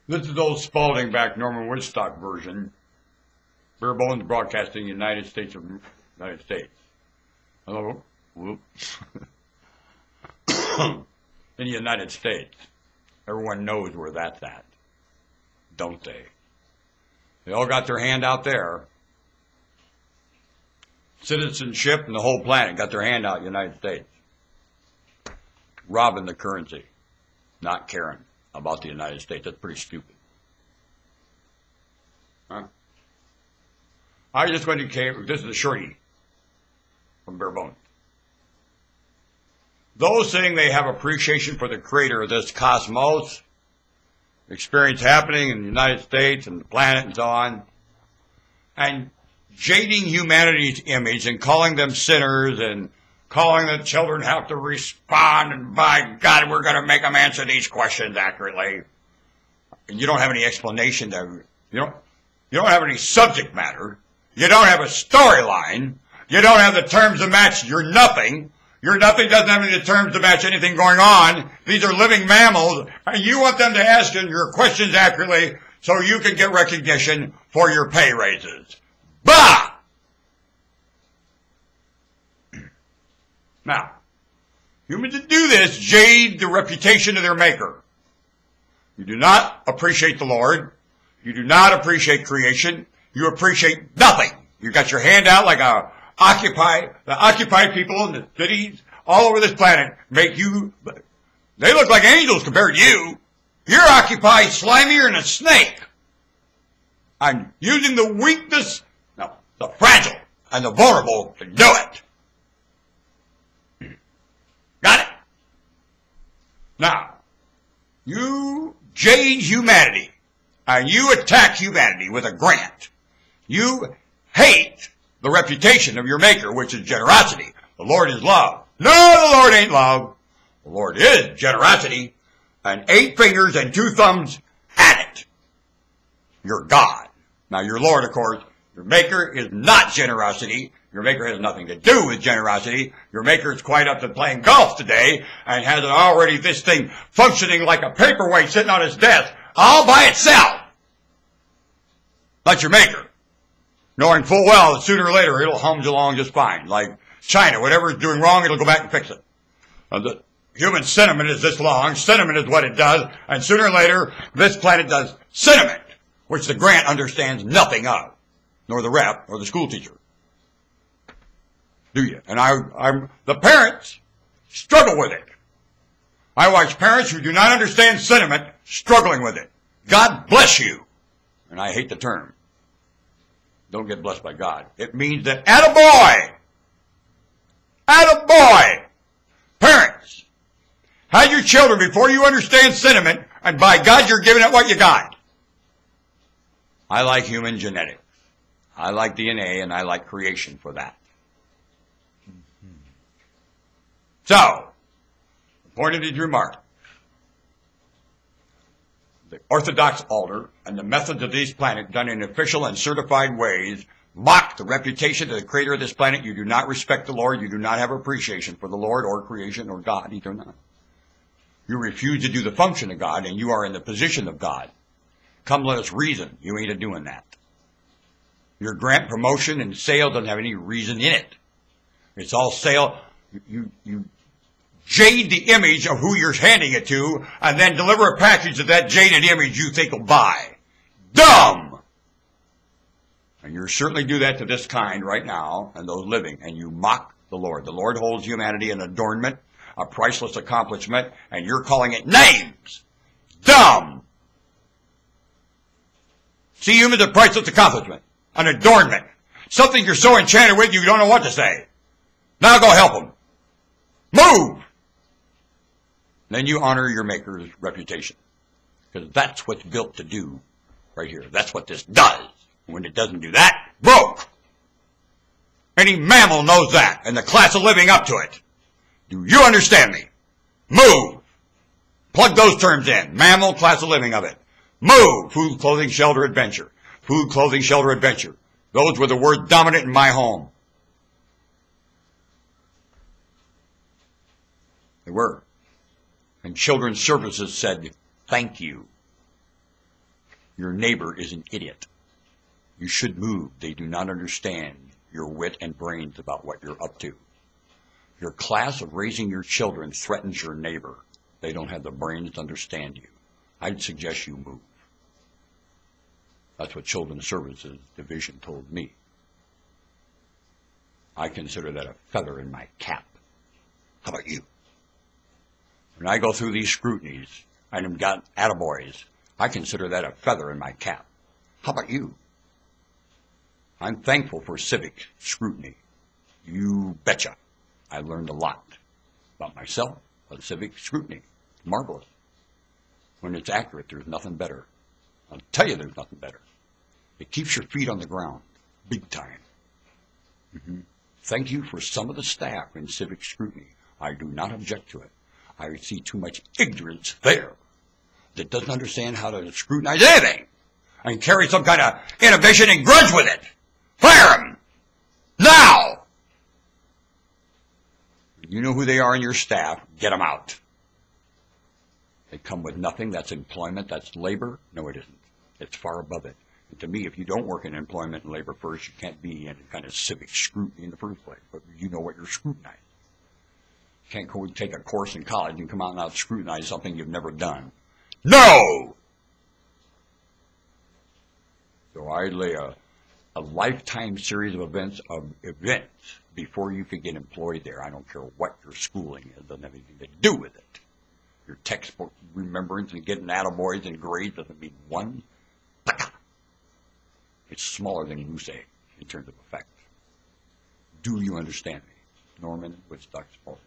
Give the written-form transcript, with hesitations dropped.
This is old Spalding back Norman Woodstock version. Bare Bones Broadcasting, United States of United States. Hello? Whoops. In the United States. Everyone knows where that's at. Don't they? They all got their hand out there. Citizenship and the whole planet got their hand out, United States. Robbing the currency. Not caring about the United States. That's pretty stupid. Huh? I just went to this is a shorty from Bare Bones. Those saying they have appreciation for the creator of this cosmos, experience happening in the United States and the planet and so on, and jading humanity's image and calling them sinners and calling the children have to respond and by God, we're going to make them answer these questions accurately. And you don't have any explanation there. You don't have any subject matter. You don't have a storyline. You don't have the terms to match your nothing. Your nothing doesn't have any terms to match anything going on. These are living mammals, and you want them to ask your questions accurately so you can get recognition for your pay raises. Bah! Now, humans that do this jade the reputation of their maker. You do not appreciate the Lord. You do not appreciate creation. You appreciate nothing. You got your hand out like the Occupy people in the cities all over this planet make you, they look like angels compared to you. You're Occupy slimier than a snake. I'm using the weakness, no, the fragile and the vulnerable to do it. Got it? Now, you jade humanity and you attack humanity with a grant. You hate the reputation of your maker, which is generosity. The Lord is love. No, the Lord ain't love. The Lord is generosity. And 8 fingers and 2 thumbs at it. You're God. Now, your Lord, of course, your maker is not generosity. Your maker has nothing to do with generosity. Your maker is quite up to playing golf today and has already this thing functioning like a paperweight sitting on his desk all by itself. That's your maker. Knowing full well that sooner or later it'll hum along just fine. Like China, whatever it's doing wrong, it'll go back and fix it. The human sentiment is this long. Sentiment is what it does. And sooner or later, this planet does sentiment, which the grant understands nothing of, nor the rep or the school teacher. Do you? And the parents struggle with it. I watch parents who do not understand sentiment struggling with it. God bless you. And I hate the term. Don't get blessed by God. It means that attaboy! Attaboy! Parents, have your children before you understand sentiment, and by God you're giving it what you got. I like human genetics. I like DNA, and I like creation for that. So, the point of these remarks, the Orthodox altar and the methods of this planet done in official and certified ways mock the reputation of the creator of this planet. You do not respect the Lord. You do not have appreciation for the Lord or creation or God. Either not. You refuse to do the function of God, and you are in the position of God. Come, let us reason. You ain't doing that. Your grant, promotion, and sale doesn't have any reason in it. It's all sale. You jade the image of who you're handing it to, and then deliver a package of that jaded image you think will buy. Dumb! And you certainly do that to this kind right now, and those living, and you mock the Lord. The Lord holds humanity an adornment, a priceless accomplishment, and you're calling it names. Dumb! See humans a priceless accomplishment, an adornment, something you're so enchanted with you don't know what to say. Now go help them. Move! Then you honor your maker's reputation. Because that's what's built to do right here. That's what this does. When it doesn't do that, broke. Any mammal knows that, and the class of living up to it. Do you understand me? Move. Plug those terms in. Mammal, class of living of it. Move. Food, clothing, shelter, adventure. Food, clothing, shelter, adventure. Those were the words dominant in my home. They were. And Children's Services said, thank you. Your neighbor is an idiot. You should move. They do not understand your wit and brains about what you're up to. Your class of raising your children threatens your neighbor. They don't have the brains to understand you. I'd suggest you move. That's what Children's Services Division told me. I consider that a feather in my cap. How about you? When I go through these scrutinies, and I've got attaboys, I consider that a feather in my cap. How about you? I'm thankful for civic scrutiny. You betcha. I learned a lot about myself, about civic scrutiny. Marvelous. When it's accurate, there's nothing better. I'll tell you there's nothing better. It keeps your feet on the ground, big time. Thank you for some of the staff in civic scrutiny. I do not object to it. I see too much ignorance there that doesn't understand how to scrutinize anything and carry some kind of inhibition and grudge with it. Fire them! Now! You know who they are in your staff. Get them out. They come with nothing. That's employment. That's labor. No, it isn't. It's far above it. And to me, if you don't work in employment and labor first, you can't be in kind of civic scrutiny in the first place. But you know what you're scrutinizing. You can't go take a course in college and come out and not scrutinize something you've never done. No! So I lay a lifetime series of events before you could get employed there. I don't care what your schooling is. It doesn't have anything to do with it. Your textbook remembrance and getting attaboys and grades doesn't mean one. It's smaller than goose egg in terms of effect. Do you understand me? Norman Woodstock Spalding.